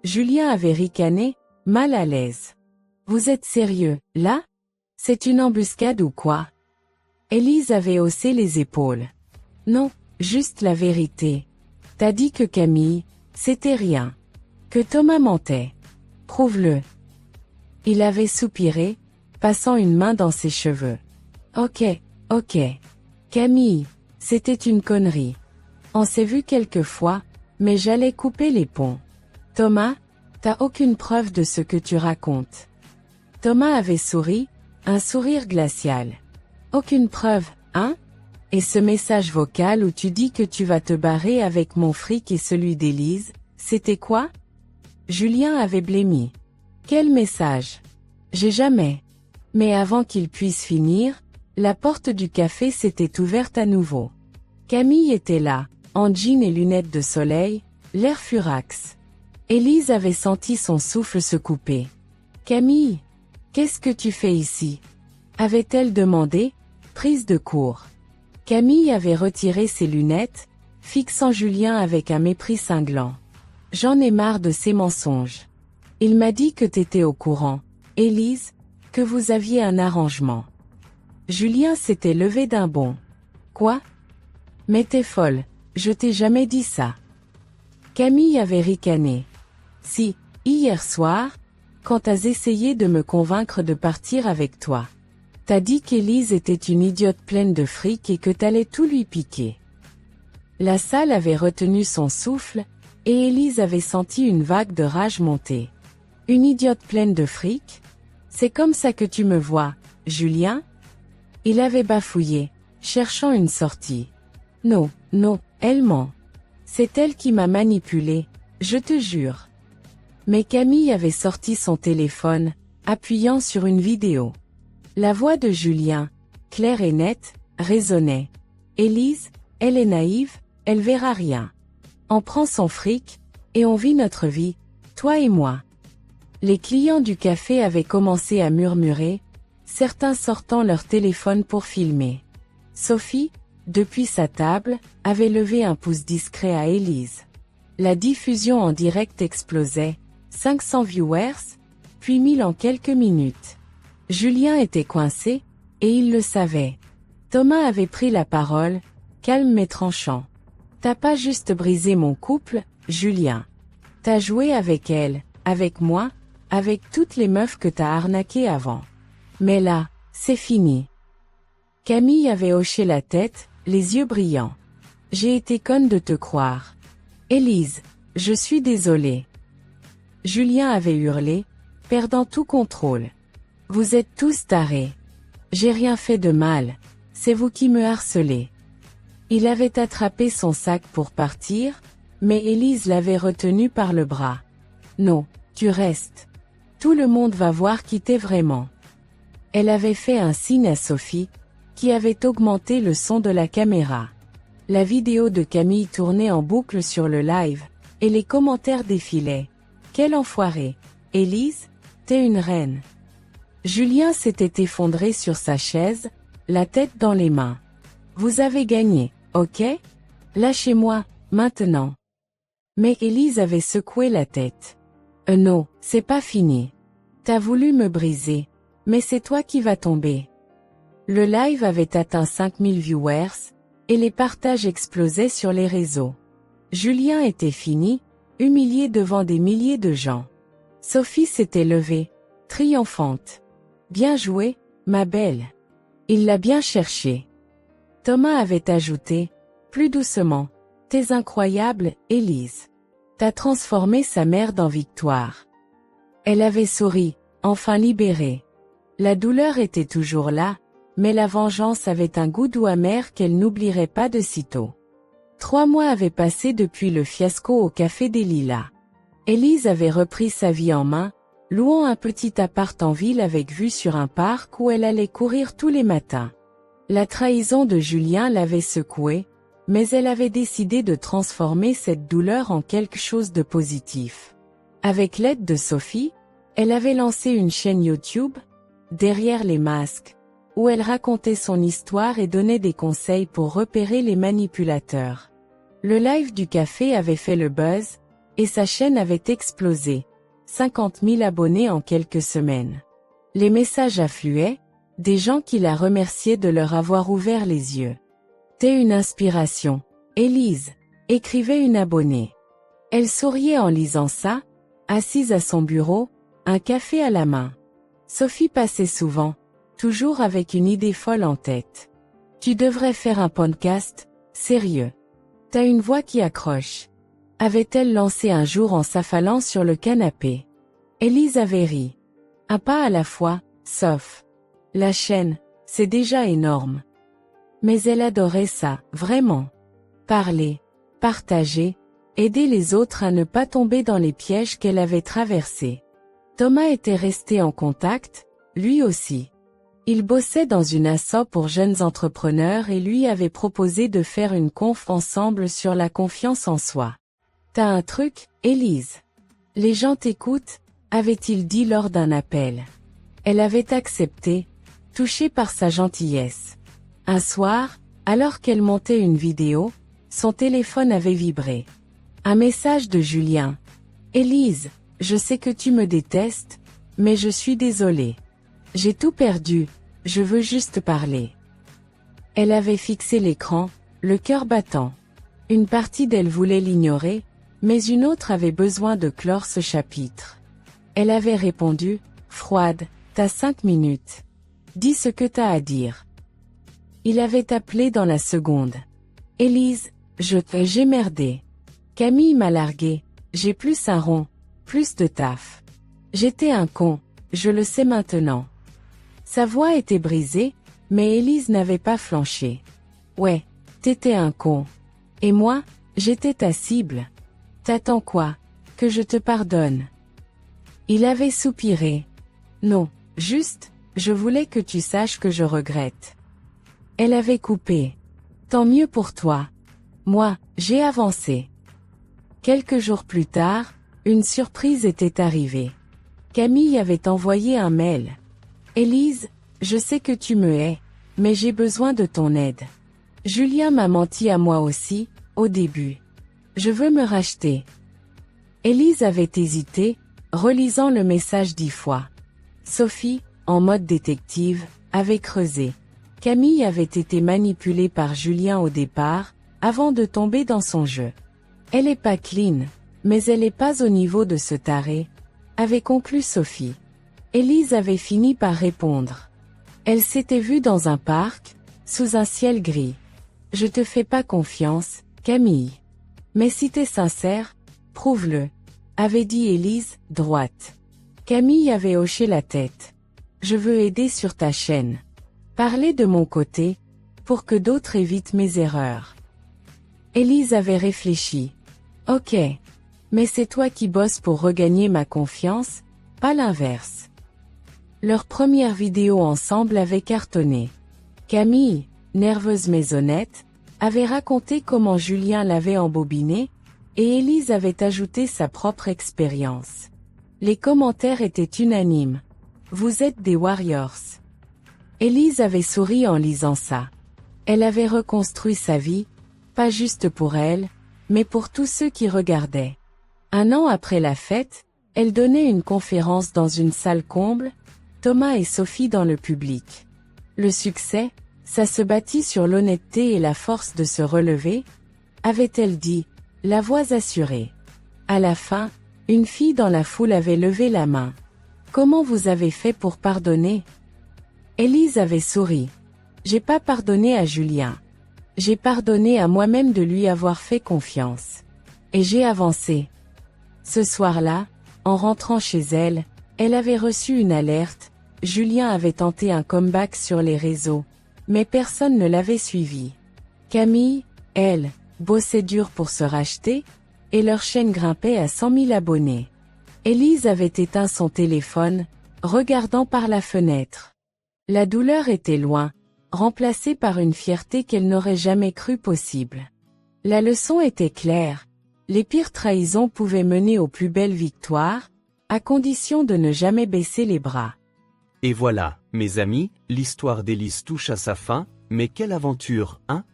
Julien avait ricané, mal à l'aise. « Vous êtes sérieux, là ? C'est une embuscade ou quoi ?» Élise avait haussé les épaules. « Non, juste la vérité. T'as dit que Camille, c'était rien. Que Thomas mentait. Prouve-le. » Il avait soupiré, passant une main dans ses cheveux. « Ok. Camille, c'était une connerie. On s'est vu quelques fois, mais j'allais couper les ponts. Thomas, t'as aucune preuve de ce que tu racontes. » Thomas avait souri, un sourire glacial. « Aucune preuve, hein ? Et ce message vocal où tu dis que tu vas te barrer avec mon fric et celui d'Élise, c'était quoi ?» Julien avait blêmi. « Quel message ? J'ai jamais. » Mais avant qu'il puisse finir, la porte du café s'était ouverte à nouveau. Camille était là, en jean et lunettes de soleil, l'air furax. Élise avait senti son souffle se couper. « Camille, qu'est-ce que tu fais ici ?» avait-elle demandé, prise de court. Camille avait retiré ses lunettes, fixant Julien avec un mépris cinglant. « J'en ai marre de ces mensonges. Il m'a dit que t'étais au courant, Élise, que vous aviez un arrangement. » Julien s'était levé d'un bond. « Quoi ? Mais t'es folle, je t'ai jamais dit ça. » Camille avait ricané. « Si, hier soir, quand t'as essayé de me convaincre de partir avec toi. T'as dit qu'Élise était une idiote pleine de fric et que t'allais tout lui piquer. » La salle avait retenu son souffle, et Élise avait senti une vague de rage monter. « Une idiote pleine de fric ? C'est comme ça que tu me vois, Julien ?» Il avait bafouillé, cherchant une sortie. « Non, elle ment. C'est elle qui m'a manipulé, je te jure. » Mais Camille avait sorti son téléphone, appuyant sur une vidéo. La voix de Julien, claire et nette, résonnait. « Élise, elle est naïve, elle verra rien. On prend son fric, et on vit notre vie, toi et moi. Les clients du café avaient commencé à murmurer, certains sortant leur téléphone pour filmer. Sophie, depuis sa table, avait levé un pouce discret à Élise. La diffusion en direct explosait, 500 viewers, puis 1000 en quelques minutes. Julien était coincé, et il le savait. Thomas avait pris la parole, calme mais tranchant. T'as pas juste brisé mon couple, Julien. T'as joué avec elle, avec moi, avec toutes les meufs que t'as arnaquées avant. Mais là, c'est fini. Camille avait hoché la tête, les yeux brillants. J'ai été conne de te croire. Élise, je suis désolée. Julien avait hurlé, perdant tout contrôle. Vous êtes tous tarés. J'ai rien fait de mal, c'est vous qui me harcelez. Il avait attrapé son sac pour partir, mais Élise l'avait retenu par le bras. Non, tu restes. Tout le monde va voir qui t'es vraiment. Elle avait fait un signe à Sophie, qui avait augmenté le son de la caméra. La vidéo de Camille tournait en boucle sur le live, et les commentaires défilaient. Quel enfoiré. Élise, t'es une reine. Julien s'était effondré sur sa chaise, la tête dans les mains. Vous avez gagné, ok? Lâchez-moi, maintenant. Mais Élise avait secoué la tête. Non, c'est pas fini. T'as voulu me briser, mais c'est toi qui vas tomber. Le live avait atteint 5000 viewers, et les partages explosaient sur les réseaux. Julien était fini, humilié devant des milliers de gens. Sophie s'était levée, triomphante. Bien joué, ma belle. Il l'a bien cherché. Thomas avait ajouté, plus doucement, t'es incroyable, Élise. T'as transformé sa merde en victoire. Elle avait souri, enfin libérée. La douleur était toujours là, mais la vengeance avait un goût doux amer qu'elle n'oublierait pas de sitôt. 3 mois avaient passé depuis le fiasco au Café des Lilas. Élise avait repris sa vie en main, louant un petit appart en ville avec vue sur un parc où elle allait courir tous les matins. La trahison de Julien l'avait secouée, mais elle avait décidé de transformer cette douleur en quelque chose de positif. Avec l'aide de Sophie, elle avait lancé une chaîne YouTube, Derrière les masques, où elle racontait son histoire et donnait des conseils pour repérer les manipulateurs. Le live du café avait fait le buzz, et sa chaîne avait explosé, 50 000 abonnés en quelques semaines. Les messages affluaient, des gens qui la remerciaient de leur avoir ouvert les yeux. T'es une inspiration, Élise, écrivait une abonnée. Elle souriait en lisant ça, assise à son bureau, un café à la main. Sophie passait souvent, toujours avec une idée folle en tête. Tu devrais faire un podcast, sérieux. T'as une voix qui accroche. Avait-elle lancé un jour en s'affalant sur le canapé. Élise avait ri. Un pas à la fois, sauf. La chaîne, c'est déjà énorme. Mais elle adorait ça, vraiment. Parler, partager, aider les autres à ne pas tomber dans les pièges qu'elle avait traversés. Thomas était resté en contact, lui aussi. Il bossait dans une asso pour jeunes entrepreneurs et lui avait proposé de faire une conf ensemble sur la confiance en soi. T'as un truc, Élise? Les gens t'écoutent, avait-il dit lors d'un appel. Elle avait accepté, touchée par sa gentillesse. Un soir, alors qu'elle montait une vidéo, son téléphone avait vibré. Un message de Julien. Élise, je sais que tu me détestes, mais je suis désolée. J'ai tout perdu, je veux juste parler. Elle avait fixé l'écran, le cœur battant. Une partie d'elle voulait l'ignorer, mais une autre avait besoin de clore ce chapitre. Elle avait répondu, froide, t'as 5 minutes. Dis ce que t'as à dire. Il avait appelé dans la seconde. Élise, j'ai merdé. Camille m'a largué, j'ai plus un rond, plus de taf. J'étais un con, je le sais maintenant. Sa voix était brisée, mais Élise n'avait pas flanché. Ouais, t'étais un con. Et moi, j'étais ta cible. T'attends quoi? Que je te pardonne? Il avait soupiré. Non, juste, je voulais que tu saches que je regrette. Elle avait coupé. Tant mieux pour toi. Moi, j'ai avancé. Quelques jours plus tard, une surprise était arrivée. Camille avait envoyé un mail. Élise, je sais que tu me hais, mais j'ai besoin de ton aide. Julien m'a menti à moi aussi, au début. Je veux me racheter. Élise avait hésité, relisant le message 10 fois. Sophie, en mode détective, avait creusé. Camille avait été manipulée par Julien au départ, avant de tomber dans son jeu. Elle est pas clean, mais elle est pas au niveau de ce taré, avait conclu Sophie. Élise avait fini par répondre. Elle s'était vue dans un parc, sous un ciel gris. Je te fais pas confiance, Camille. Mais si t'es sincère, prouve-le, avait dit Élise, droite. Camille avait hoché la tête. Je veux aider sur ta chaîne. Parler de mon côté, pour que d'autres évitent mes erreurs. Élise avait réfléchi. Ok. Mais c'est toi qui bosses pour regagner ma confiance, pas l'inverse. Leur première vidéo ensemble avait cartonné. Camille, nerveuse mais honnête, avait raconté comment Julien l'avait embobinée, et Élise avait ajouté sa propre expérience. Les commentaires étaient unanimes. Vous êtes des warriors. Élise avait souri en lisant ça. Elle avait reconstruit sa vie, pas juste pour elle, mais pour tous ceux qui regardaient. Un an après la fête, elle donnait une conférence dans une salle comble, Thomas et Sophie dans le public. Le succès, ça se bâtit sur l'honnêteté et la force de se relever, avait-elle dit, la voix assurée. À la fin, une fille dans la foule avait levé la main. Comment vous avez fait pour pardonner? Élise avait souri. J'ai pas pardonné à Julien. J'ai pardonné à moi-même de lui avoir fait confiance. Et j'ai avancé. Ce soir-là, en rentrant chez elle, elle avait reçu une alerte. Julien avait tenté un comeback sur les réseaux, mais personne ne l'avait suivi. Camille, elle, bossait dur pour se racheter, et leur chaîne grimpait à 100 000 abonnés. Élise avait éteint son téléphone, regardant par la fenêtre. La douleur était loin, remplacée par une fierté qu'elle n'aurait jamais cru possible. La leçon était claire. Les pires trahisons pouvaient mener aux plus belles victoires, à condition de ne jamais baisser les bras. Et voilà, mes amis, l'histoire d'Élise touche à sa fin, mais quelle aventure, hein?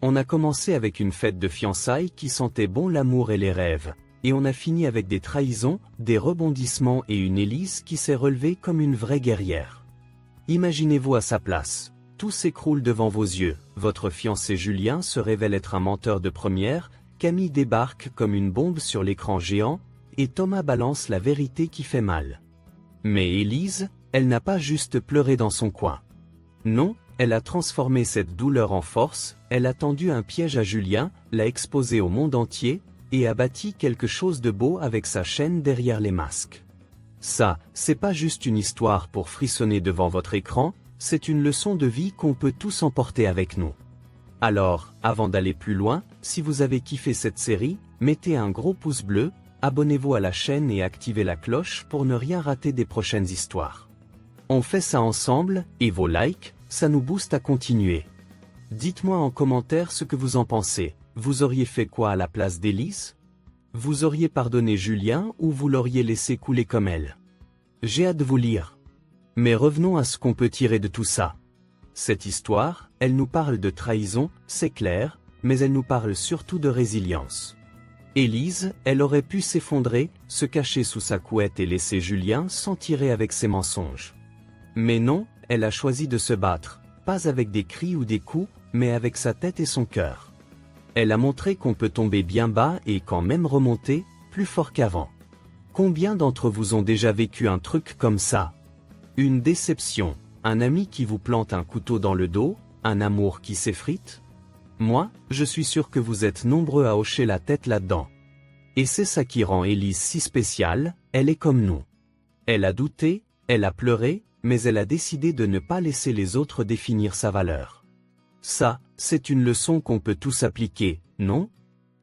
On a commencé avec une fête de fiançailles qui sentait bon l'amour et les rêves, et on a fini avec des trahisons, des rebondissements et une Élise qui s'est relevée comme une vraie guerrière. Imaginez-vous à sa place. Tout s'écroule devant vos yeux, votre fiancé Julien se révèle être un menteur de première, Camille débarque comme une bombe sur l'écran géant, et Thomas balance la vérité qui fait mal. Mais Élise, elle n'a pas juste pleuré dans son coin. Non, elle a transformé cette douleur en force, elle a tendu un piège à Julien, l'a exposé au monde entier, et a bâti quelque chose de beau avec sa chaîne derrière les masques. Ça, c'est pas juste une histoire pour frissonner devant votre écran, c'est une leçon de vie qu'on peut tous emporter avec nous. Alors, avant d'aller plus loin, si vous avez kiffé cette série, mettez un gros pouce bleu, abonnez-vous à la chaîne et activez la cloche pour ne rien rater des prochaines histoires. On fait ça ensemble, et vos likes, ça nous booste à continuer. Dites-moi en commentaire ce que vous en pensez. Vous auriez fait quoi à la place d'Élise? Vous auriez pardonné Julien ou vous l'auriez laissé couler comme elle? J'ai hâte de vous lire. Mais revenons à ce qu'on peut tirer de tout ça. Cette histoire, elle nous parle de trahison, c'est clair, mais elle nous parle surtout de résilience. Élise, elle aurait pu s'effondrer, se cacher sous sa couette et laisser Julien s'en tirer avec ses mensonges. Mais non, elle a choisi de se battre, pas avec des cris ou des coups, mais avec sa tête et son cœur. Elle a montré qu'on peut tomber bien bas et quand même remonter, plus fort qu'avant. Combien d'entre vous ont déjà vécu un truc comme ça? Une déception, un ami qui vous plante un couteau dans le dos, un amour qui s'effrite? Moi, je suis sûr que vous êtes nombreux à hocher la tête là-dedans. Et c'est ça qui rend Élise si spéciale, elle est comme nous. Elle a douté, elle a pleuré, mais elle a décidé de ne pas laisser les autres définir sa valeur. Ça, c'est une leçon qu'on peut tous appliquer, non?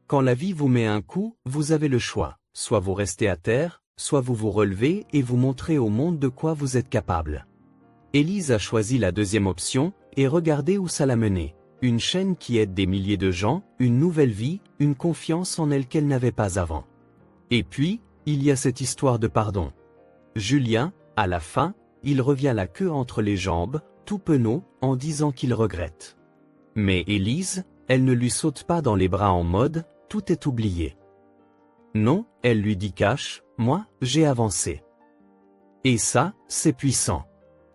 Quand la vie vous met un coup, vous avez le choix, soit vous restez à terre, soit vous vous relevez et vous montrez au monde de quoi vous êtes capable. Élise a choisi la deuxième option, et regardez où ça l'a menée. une chaîne qui aide des milliers de gens, une nouvelle vie, une confiance en elle qu'elle n'avait pas avant. Et puis, il y a cette histoire de pardon. Julien, à la fin, il revient la queue entre les jambes, tout penaud, en disant qu'il regrette. Mais Élise, elle ne lui saute pas dans les bras en mode « tout est oublié ». Non, elle lui dit cash, « moi, j'ai avancé ». Et ça, c'est puissant.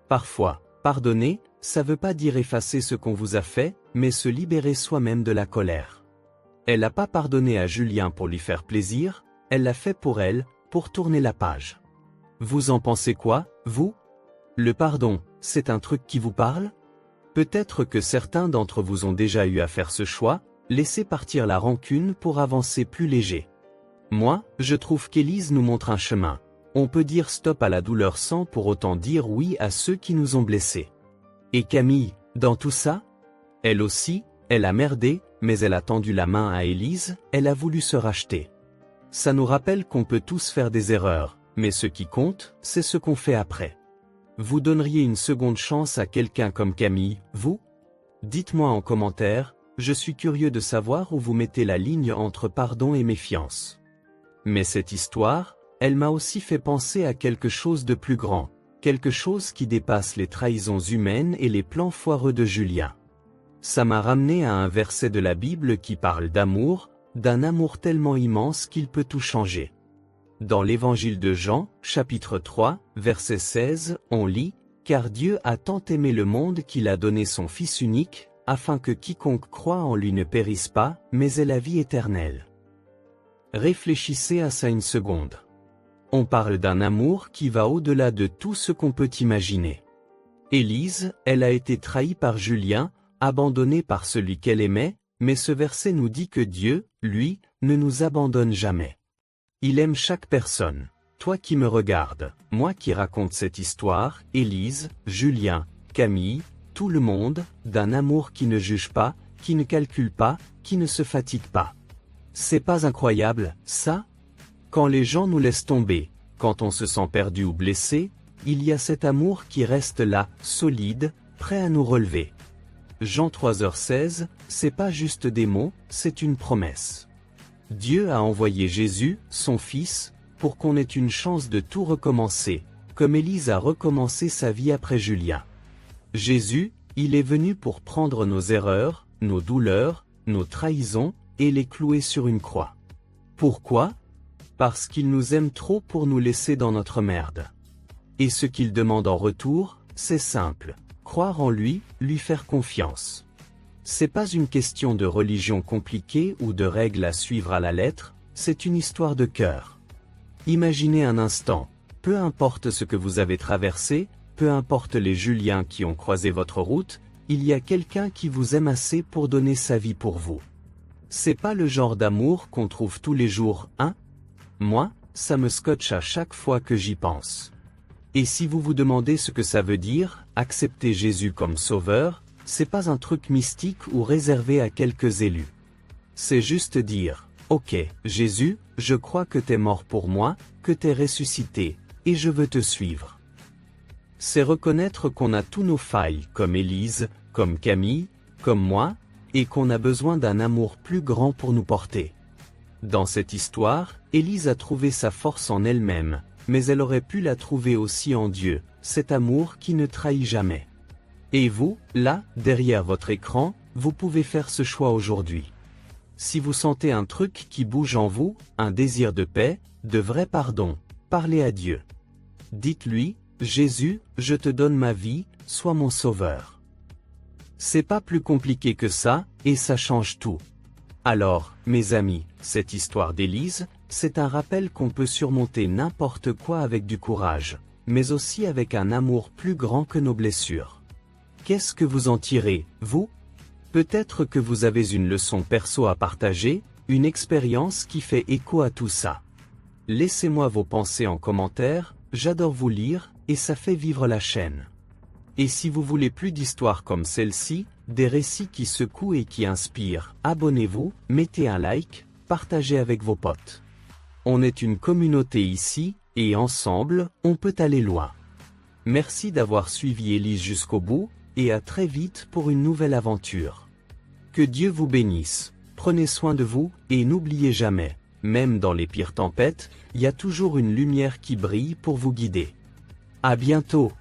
Parfois, pardonner, ça veut pas dire effacer ce qu'on vous a fait, mais se libérer soi-même de la colère. Elle n'a pas pardonné à Julien pour lui faire plaisir, elle l'a fait pour elle, pour tourner la page. Vous en pensez quoi, vous? Le pardon, c'est un truc qui vous parle? Peut-être que certains d'entre vous ont déjà eu à faire ce choix, laisser partir la rancune pour avancer plus léger. Moi, je trouve qu'Élise nous montre un chemin. On peut dire stop à la douleur sans pour autant dire oui à ceux qui nous ont blessés. Et Camille, dans tout ça? Elle aussi, elle a merdé, mais elle a tendu la main à Élise, elle a voulu se racheter. Ça nous rappelle qu'on peut tous faire des erreurs, mais ce qui compte, c'est ce qu'on fait après. Vous donneriez une seconde chance à quelqu'un comme Camille, vous? Dites-moi en commentaire, je suis curieux de savoir où vous mettez la ligne entre pardon et méfiance. Mais cette histoire, elle m'a aussi fait penser à quelque chose de plus grand, quelque chose qui dépasse les trahisons humaines et les plans foireux de Julien. Ça m'a ramené à un verset de la Bible qui parle d'amour, d'un amour tellement immense qu'il peut tout changer. Dans l'évangile de Jean, chapitre 3, verset 16, on lit « Car Dieu a tant aimé le monde qu'il a donné son Fils unique, afin que quiconque croit en lui ne périsse pas, mais ait la vie éternelle. » Réfléchissez à ça une seconde. On parle d'un amour qui va au-delà de tout ce qu'on peut imaginer. Élise, elle a été trahie par Julien, abandonnée par celui qu'elle aimait, mais ce verset nous dit que Dieu, lui, ne nous abandonne jamais. Il aime chaque personne. Toi qui me regardes, moi qui raconte cette histoire, Élise, Julien, Camille, tout le monde, d'un amour qui ne juge pas, qui ne calcule pas, qui ne se fatigue pas. C'est pas incroyable, ça? Quand les gens nous laissent tomber, quand on se sent perdu ou blessé, il y a cet amour qui reste là, solide, prêt à nous relever. Jean 3h16, c'est pas juste des mots, c'est une promesse. Dieu a envoyé Jésus, son Fils, pour qu'on ait une chance de tout recommencer, comme Élise a recommencé sa vie après Julien. Jésus, il est venu pour prendre nos erreurs, nos douleurs, nos trahisons, et les clouer sur une croix. Pourquoi? Parce qu'il nous aime trop pour nous laisser dans notre merde. Et ce qu'il demande en retour, c'est simple, croire en lui, lui faire confiance. C'est pas une question de religion compliquée ou de règles à suivre à la lettre, c'est une histoire de cœur. Imaginez un instant, peu importe ce que vous avez traversé, peu importe les Juliens qui ont croisé votre route, il y a quelqu'un qui vous aime assez pour donner sa vie pour vous. C'est pas le genre d'amour qu'on trouve tous les jours, hein? Moi, ça me scotche à chaque fois que j'y pense. Et si vous vous demandez ce que ça veut dire, accepter Jésus comme sauveur, c'est pas un truc mystique ou réservé à quelques élus. C'est juste dire, ok, Jésus, je crois que t'es mort pour moi, que t'es ressuscité, et je veux te suivre. C'est reconnaître qu'on a tous nos failles, comme Élise, comme Camille, comme moi, et qu'on a besoin d'un amour plus grand pour nous porter. Dans cette histoire, Élise a trouvé sa force en elle-même, mais elle aurait pu la trouver aussi en Dieu, cet amour qui ne trahit jamais. Et vous, là, derrière votre écran, vous pouvez faire ce choix aujourd'hui. Si vous sentez un truc qui bouge en vous, un désir de paix, de vrai pardon, parlez à Dieu. Dites-lui, Jésus, je te donne ma vie, sois mon sauveur. C'est pas plus compliqué que ça, et ça change tout. Alors, mes amis, cette histoire d'Élise, c'est un rappel qu'on peut surmonter n'importe quoi avec du courage, mais aussi avec un amour plus grand que nos blessures. Qu'est-ce que vous en tirez, vous? Peut-être que vous avez une leçon perso à partager, une expérience qui fait écho à tout ça. Laissez-moi vos pensées en commentaire, j'adore vous lire, et ça fait vivre la chaîne. Et si vous voulez plus d'histoires comme celle-ci, des récits qui secouent et qui inspirent, abonnez-vous, mettez un like, partagez avec vos potes. On est une communauté ici, et ensemble, on peut aller loin. Merci d'avoir suivi Élise jusqu'au bout, et à très vite pour une nouvelle aventure. Que Dieu vous bénisse. Prenez soin de vous, et n'oubliez jamais, même dans les pires tempêtes, il y a toujours une lumière qui brille pour vous guider. À bientôt.